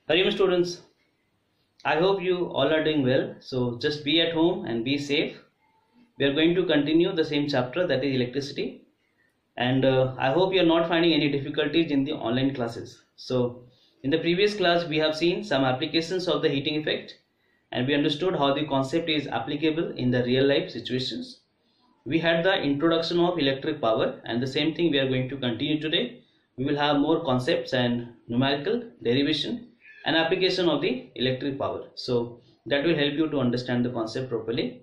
Hariom students, I hope you all are doing well. So just be at home and be safe. We are going to continue the same chapter, that is electricity. And I hope you are not finding any difficulties in the online classes. So in the previous class we have seen some applications of the heating effect, and we understood how the concept is applicable in the real life situations. We had the introduction of electric power, and the same thing we are going to continue today. We will have more concepts and numerical derivation and application of the electric power, so that will help you to understand the concept properly.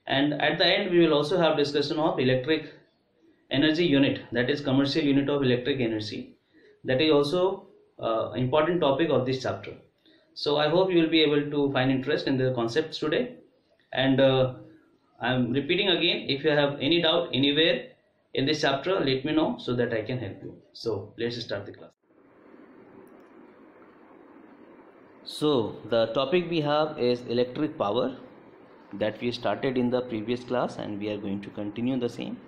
And at the end we will also have discussion of electric energy unit, that is commercial unit of electric energy. That is also important topic of this chapter. So I hope you will be able to find interest in the concepts today. And I'm repeating again, if you have any doubt anywhere in this chapter, let me know so that I can help you. So let's start the class. So the topic we have is electric power, that we started in the previous class and we are going to continue the same.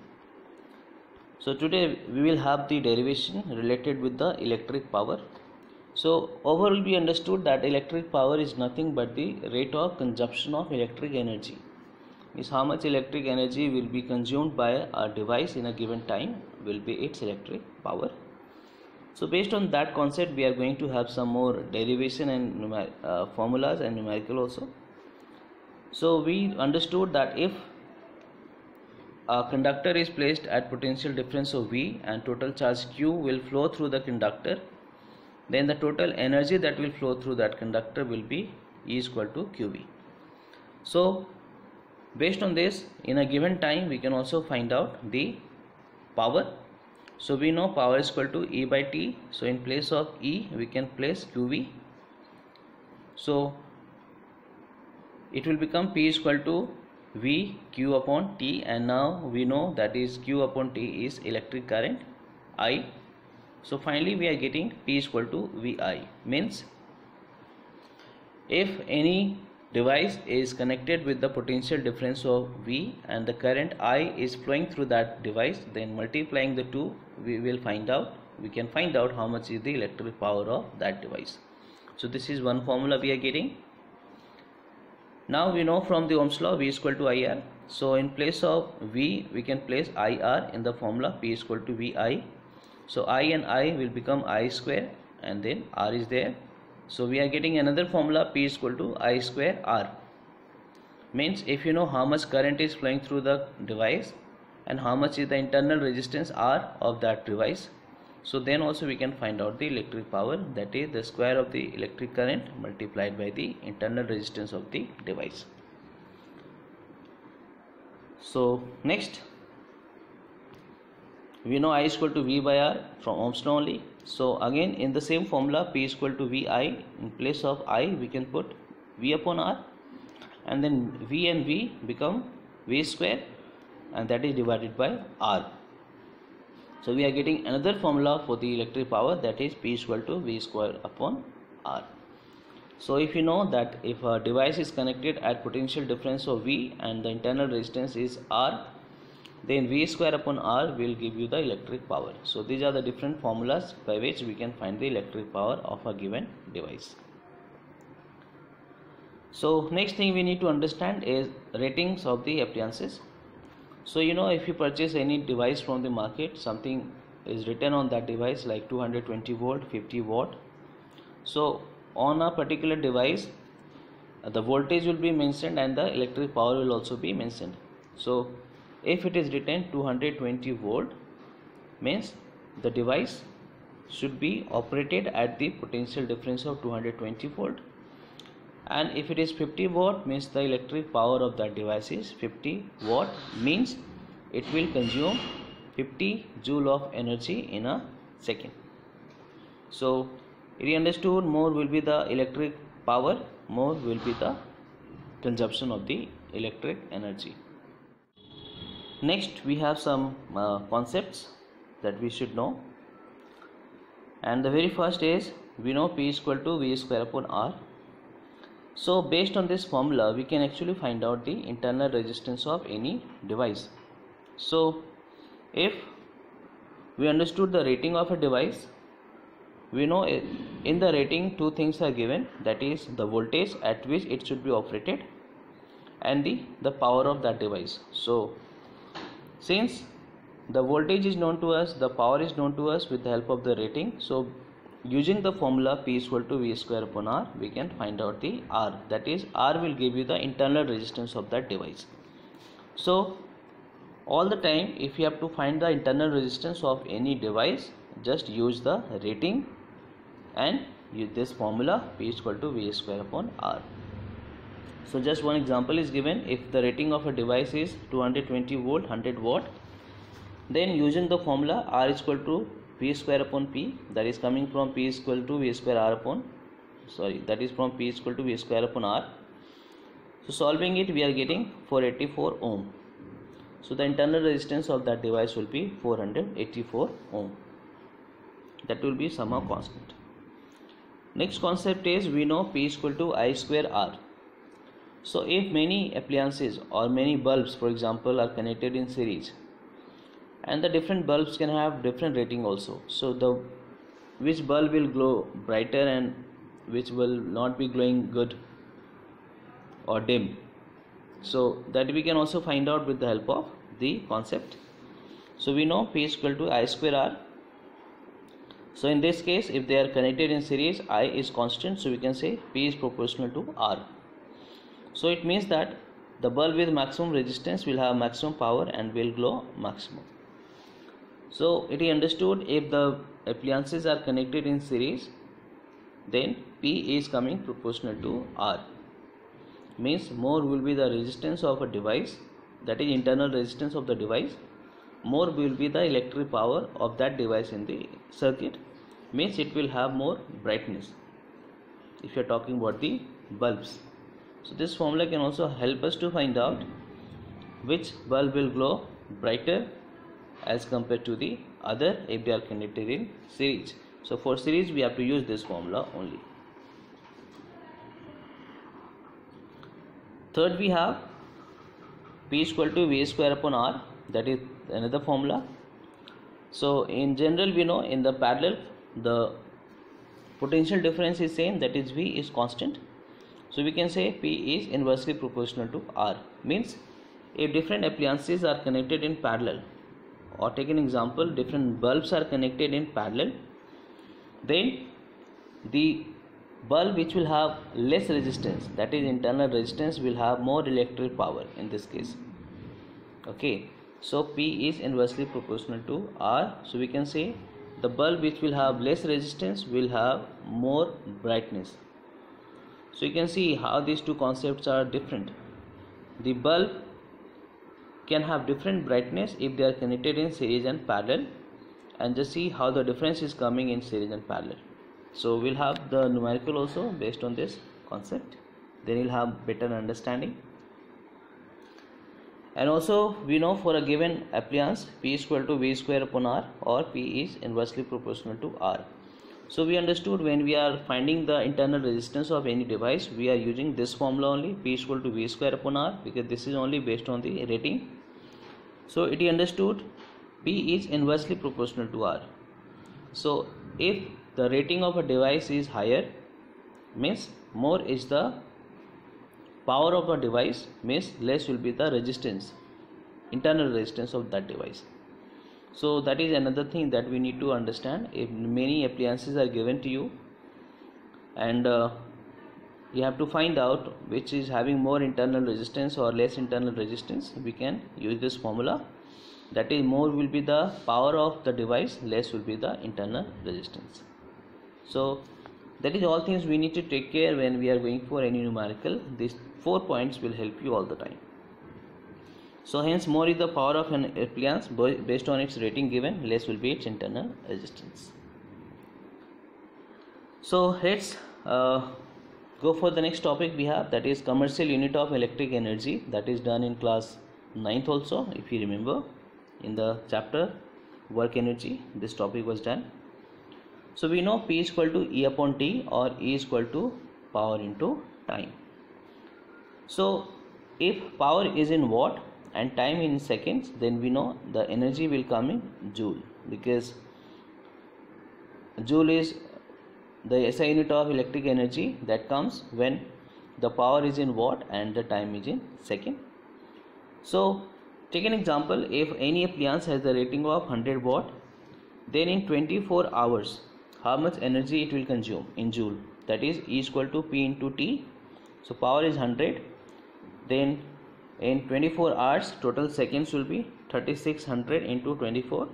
So today we will have the derivation related with the electric power. So overall we understood that electric power is nothing but the rate of consumption of electric energy. Means how much electric energy will be consumed by a device in a given time will be its electric power. So based on that concept we are going to have some more derivation and formulas and numerical also. So we understood that if a conductor is placed at potential difference of V and total charge Q will flow through the conductor, then the total energy that will flow through that conductor will be E is equal to QV. So based on this, in a given time we can also find out the power. So we know power is equal to E by T. So in place of E we can place QV. So it will become P is equal to V Q upon T, and now we know that is Q upon T is electric current I. So finally we are getting P is equal to VI. Means if any device is connected with the potential difference of V and the current I is flowing through that device, then multiplying the two we can find out how much is the electric power of that device. So this is one formula we are getting. Now we know from the Ohm's law V is equal to IR. So in place of V we can place IR in the formula P is equal to VI. So I and I will become I square and then R is there. So we are getting another formula P is equal to I square R. Means if you know how much current is flowing through the device and how much is the internal resistance R of that device, so then also we can find out the electric power, that is the square of the electric current multiplied by the internal resistance of the device. So next we know I is equal to V by R from Ohm's law only. So again in the same formula P is equal to VI, in place of I we can put V upon R, and then V and V become V square, and that is divided by R. So we are getting another formula for the electric power, that is P is equal to V square upon R. So if you know that if a device is connected at potential difference of V and the internal resistance is R, then V square upon R will give you the electric power. So these are the different formulas by which we can find the electric power of a given device. So next thing we need to understand is ratings of the appliances. So you know, if you purchase any device from the market, something is written on that device like 220 volt, 50 watt. So on a particular device the voltage will be mentioned and the electric power will also be mentioned. So if it is written 220 volt, means the device should be operated at the potential difference of 220 volt, and if it is 50 watt, means the electric power of that device is 50 watt, means it will consume 50 joule of energy in a second. So we understood more will be the electric power, more will be the consumption of the electric energy. Next we have some concepts that we should know, and the very first is we know P is equal to V square upon R. So based on this formula we can actually find out the internal resistance of any device. So if we understood the rating of a device, we know in the rating two things are given, that is the voltage at which it should be operated and the power of that device. So since the voltage is known to us, the power is known to us with the help of the rating, so using the formula P is equal to V square upon R, we can find out the R, that is R will give you the internal resistance of that device. So all the time if you have to find the internal resistance of any device, just use the rating and use this formula P is equal to V square upon R. So just one example is given. If the rating of a device is 220 volt 100 watt, then using the formula R is equal to V square upon P, that is coming from P is equal to V square R upon, that is from P is equal to V square upon R. So solving it, we are getting 484 ohm. So the internal resistance of that device will be 484 ohm. That will be somehow constant. Next concept is, we know P is equal to I square R. So if many appliances or many bulbs, for example, are connected in series, and the different bulbs can have different rating also, so the which bulb will glow brighter and which will not be glowing good or dim, so that we can also find out with the help of the concept. So we know P is equal to I square R. So in this case, if they are connected in series, I is constant, so we can say P is proportional to R. So it means that the bulb with maximum resistance will have maximum power and will glow maximum. So it is understood, if the appliances are connected in series, then P is coming proportional to R. Means more will be the resistance of a device, that is internal resistance of the device, more will be the electric power of that device in the circuit, means it will have more brightness if you are talking about the bulbs. So this formula can also help us to find out which bulb will glow brighter as compared to the other if they are connected in series. So for series we have to use this formula only. Third, we have P is equal to V square upon R, that is another formula. So in general we know in the parallel the potential difference is same, that is V is constant. So we can say P is inversely proportional to R. Means if different appliances are connected in parallel, or take an example, different bulbs are connected in parallel, then the bulb which will have less resistance, that is internal resistance, will have more electric power in this case. Okay, so P is inversely proportional to R. So we can say the bulb which will have less resistance will have more brightness. So you can see how these two concepts are different. The bulb can have different brightness if they are connected in series and parallel, and just see how the difference is coming in series and parallel. So we'll have the numerical also based on this concept, then you'll have better understanding. And also we know for a given appliance P is equal to V square upon R, or P is inversely proportional to R. So we understood when we are finding the internal resistance of any device, we are using this formula only, P is equal to V square upon R, because this is only based on the rating. So it is understood P is inversely proportional to R. So if the rating of a device is higher, means more is the power of a device, means less will be the resistance, internal resistance of that device. So that is another thing that we need to understand. If many appliances are given to you and you have to find out which is having more internal resistance or less internal resistance, we can use this formula, that is more will be the power of the device, less will be the internal resistance. So that is all things we need to take care when we are going for any numerical. These 4 points will help you all the time. So hence more is the power of an appliance based on its rating given, less will be its internal resistance. So let's go for the next topic we have, that is commercial unit of electric energy, that is done in class 9th also, if you remember, in the chapter work energy this topic was done. So we know P is equal to E upon T, or E is equal to power into time. So if power is in watt and time in seconds, then we know the energy will come in joule, because joule is the SI unit of electric energy that comes when the power is in watt and the time is in second. So take an example, if any appliance has the rating of 100 watt, then in 24 hours how much energy it will consume in joule, that is E is equal to P into T. So power is 100, then in 24 hours total seconds will be 3600 into 24.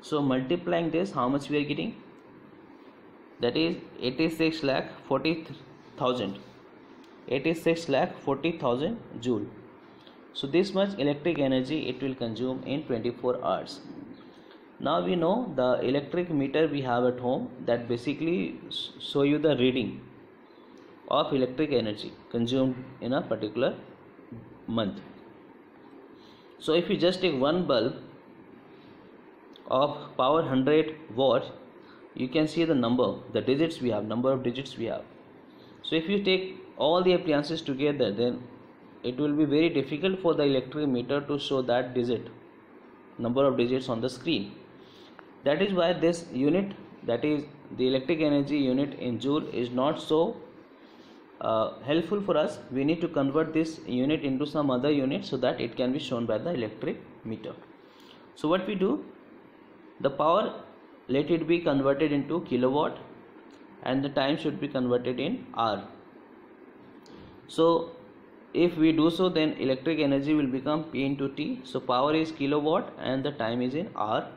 So multiplying this, how much we are getting, that is 86,40,000 joule. So this much electric energy it will consume in 24 hours. Now we know the electric meter we have at home that basically show you the reading of electric energy consumed in a particular month. So if you just take one bulb of power 100 watt, you can see the number, the digits we have, number of digits we have. So if you take all the appliances together, then it will be very difficult for the electric meter to show that digit, number of digits on the screen. That is why this unit, that is the electric energy unit in joule, is not so helpful for us. We need to convert this unit into some other unit so that it can be shown by the electric meter. So what we do, the power, let it be converted into kilowatt and the time should be converted in hour. So if we do so, then electric energy will become P into T. So power is kilowatt and the time is in hour.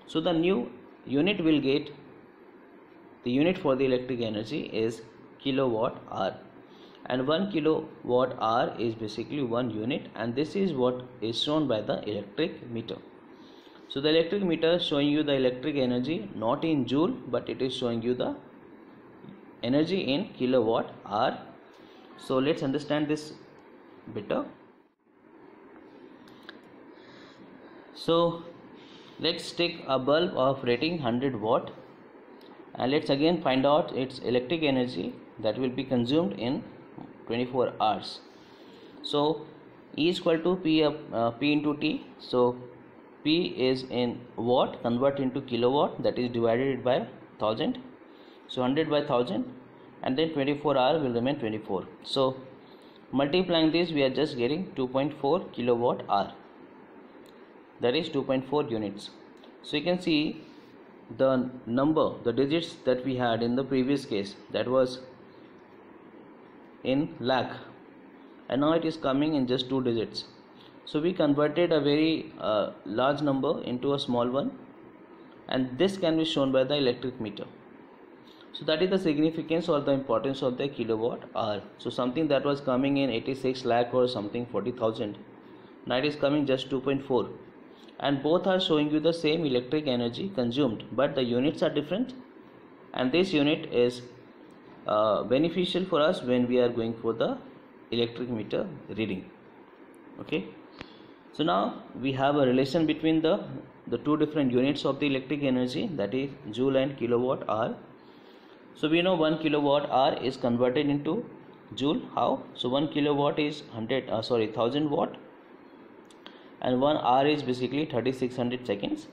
So the new unit will get, the unit for the electric energy is kilowatt hour, and 1 kilowatt hour is basically 1 unit, and this is what is shown by the electric meter. So the electric meter is showing you the electric energy not in joule, but it is showing you the energy in kilowatt hour. So let's understand this better. So let's take a bulb of rating 100 watt and let's again find out its electric energy that will be consumed in 24 hours. So E is equal to P into T. So P is in watt, convert into kilowatt, that is divided by 1000. So 100 by 1000, and then 24 hour will remain 24. So multiplying this, we are just getting 2.4 kilowatt hour, that is 2.4 units. So you can see the number, the digits that we had in the previous case, that was in lakh, and now it is coming in just 2 digits. So we converted a very large number into a small one, and this can be shown by the electric meter. So that is the significance or the importance of the kilowatt hour. So something that was coming in 86 lakh or something 40,000, now it is coming just 2.4, and both are showing you the same electric energy consumed, but the units are different, and this unit is beneficial for us when we are going for the electric meter reading. Okay, so now we have a relation between the two different units of the electric energy, that is joule and kilowatt hour. So we know 1 kilowatt hour is converted into joule. How? So 1 kilowatt is 1000 watt, and 1 hour is basically 3600 seconds.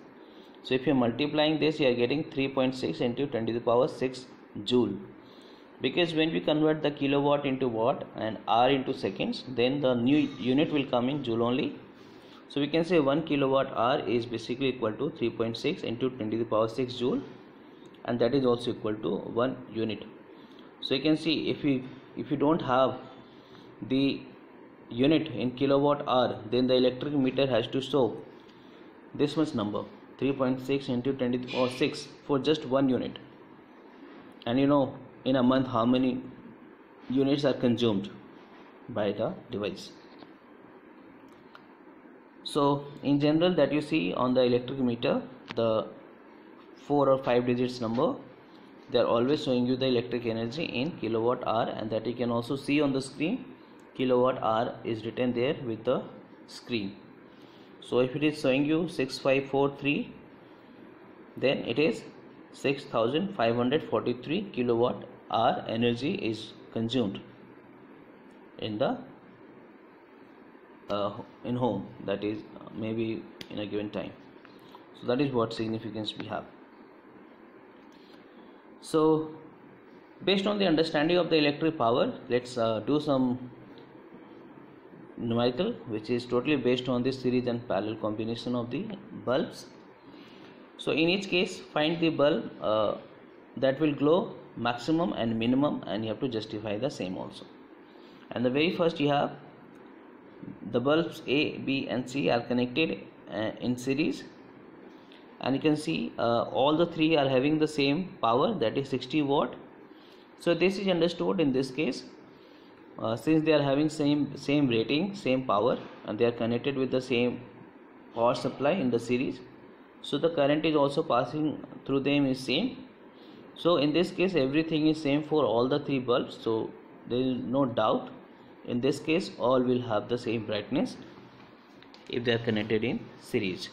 So if you are multiplying this, you are getting 3.6 into 10 to the power 6 joule, because when we convert the kilowatt into watt and hour into seconds, then the new unit will come in joule only. So we can say 1 kilowatt hour is basically equal to 3.6 into 10 to the power 6 joule, and that is also equal to 1 unit. So you can see, if you don't have the unit in kilowatt hour, then the electric meter has to show this much number, 3.6 into 10 to the power 6, for just 1 unit. And you know in a month how many units are consumed by the device. So in general, that you see on the electric meter, the 4 or 5 digits number, they are always showing you the electric energy in kilowatt hour, and that you can also see on the screen. Kilowatt hour is written there with the screen. So if it is showing you 6543, then it is 6543 kilowatt hour energy is consumed in the in home, that is maybe in a given time. So that is what significance we have. So based on the understanding of the electric power, let's do some numerical which is totally based on the series and parallel combination of the bulbs. So in each case find the bulb that will glow maximum and minimum, and you have to justify the same also. And the very first you have the bulbs A, B and C are connected in series, and you can see all the three are having the same power, that is 60 watt. So this is understood in this case, since they are having same rating, same power, and they are connected with the same power supply in the series, so the current is also passing through them is same. So in this case everything is same for all the three bulbs, so there is no doubt in this case all will have the same brightness if they are connected in series.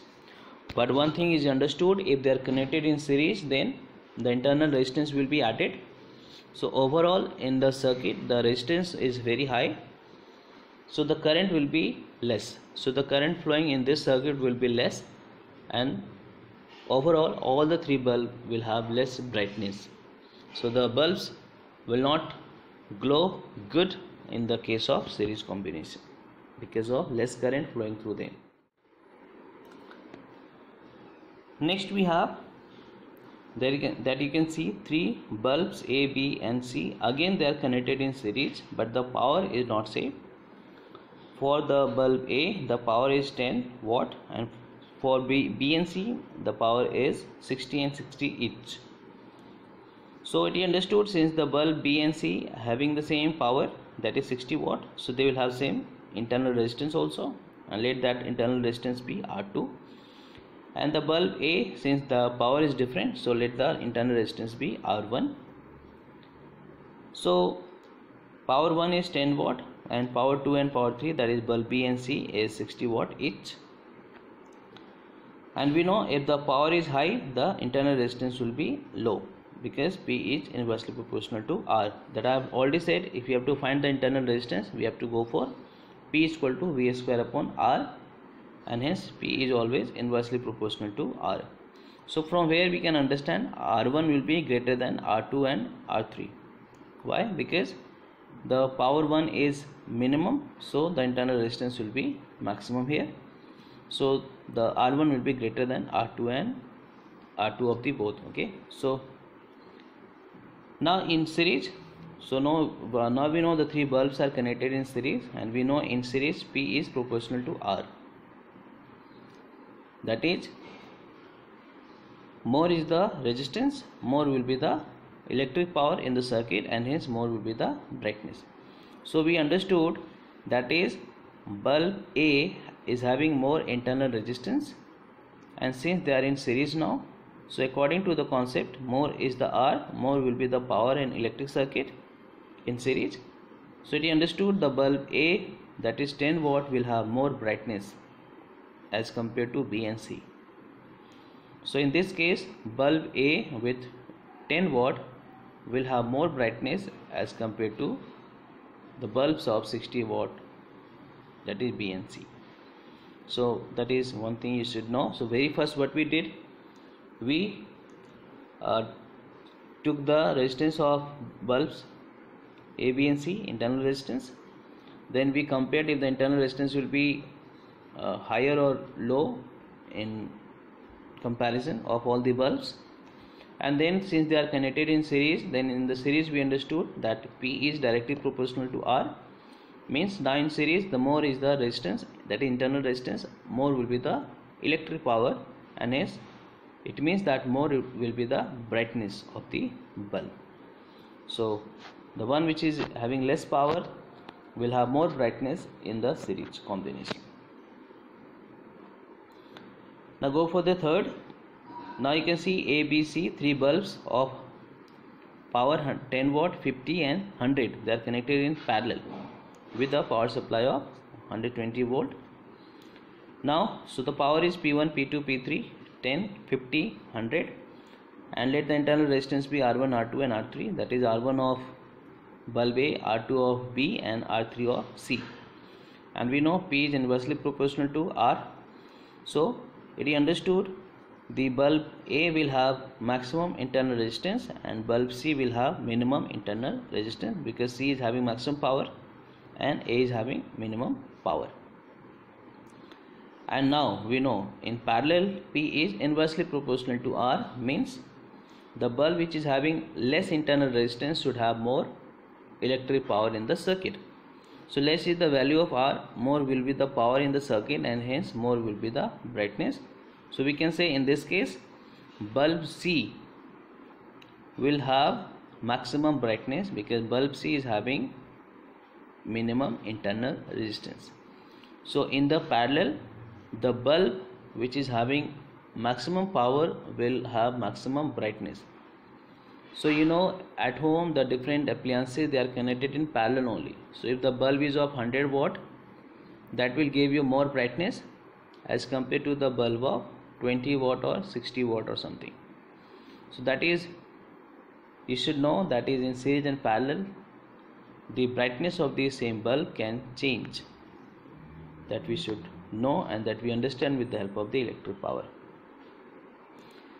But one thing is understood, if they are connected in series, then the internal resistance will be added. So overall in the circuit the resistance is very high, so the current will be less. So the current flowing in this circuit will be less, and overall all the three bulbs will have less brightness. So the bulbs will not glow good in the case of series combination because of less current flowing through them. Next we have that you can see three bulbs A, B and C. Again they are connected in series, but the power is not same. For the bulb A the power is 10 watt, and for B and C the power is 60 and 60 each. So it is understood, since the bulb B and C having the same power, that is 60 watt, so they will have same internal resistance also, and let that internal resistance be R2. And the bulb A, since the power is different, so let the internal resistance be R1. So power 1 is 10 watt, and power 2 and power 3, that is bulb B and C, is 60 watt each. And we know if the power is high the internal resistance will be low, because P is inversely proportional to R. That I have already said, if you have to find the internal resistance we have to go for P is equal to V square upon R, and hence P is always inversely proportional to R. So from where we can understand R1 will be greater than R2 and R3. Why? Because the power 1 is minimum, so the internal resistance will be maximum here. So the R1 will be greater than R2 and R2 of the both. Okay, so now in series, so now we know the three bulbs are connected in series, and we know in series P is proportional to R. That is, more is the resistance, more will be the electric power in the circuit, and hence more will be the brightness. So we understood, that is bulb A is having more internal resistance, and since they are in series now, so according to the concept, more is the R, more will be the power in electric circuit in series. So it is understood the bulb A, that is 10 watt, will have more brightness as compared to B and C. So in this case bulb A with 10 watt will have more brightness as compared to the bulbs of 60 watt, that is B and C. So that is one thing you should know. So very first what we did, we took the resistance of bulbs A, B and C, internal resistance. Then we compared if the internal resistance will be higher or low in comparison of all the bulbs. And then since they are connected in series, then in the series we understood that P is directly proportional to R. Means now in series the more is the resistance, that is internal resistance, more will be the electric power, and hence it means that more will be the brightness of the bulb. So the one which is having less power will have more brightness in the series combination. Now go for the third. Now you can see A, B, C, three bulbs of power 10 watt, 50 and 100. They are connected in parallel with a power supply of 120 volt. Now so the power is P1, P2, P3, 10, 50, 100, and let the internal resistance be R1, R2 and R3, that is R1 of bulb A, R2 of B and R3 of C. And we know P is inversely proportional to R. So it is understood the bulb A will have maximum internal resistance and bulb C will have minimum internal resistance, because C is having maximum power and A is having minimum power. And now we know in parallel P is inversely proportional to R, means the bulb which is having less internal resistance should have more electric power in the circuit. So less is the value of R, more will be the power in the circuit, and hence more will be the brightness. So we can say in this case bulb C will have maximum brightness because bulb C is having minimum internal resistance. So in the parallel, the bulb which is having maximum power will have maximum brightness. So you know, at home the different appliances, they are connected in parallel only. So if the bulb is of 100 watt, that will give you more brightness as compared to the bulb of 20 watt or 60 watt or something. So that is, you should know that is in series and parallel the brightness of the same bulb can change. That we should know and that we understand with the help of the electric power.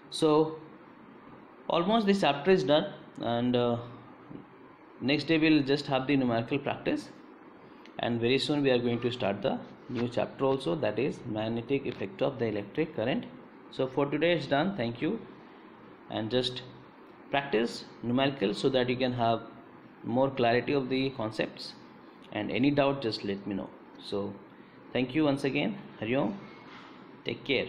So almost this chapter is done, and next day we will just have the numerical practice, and very soon we are going to start the new chapter also, that is magnetic effect of the electric current. So for today it's done. Thank you, and just practice numerical so that you can have more clarity of the concepts, and any doubt just let me know. So thank you once again. Hari Om. Take care.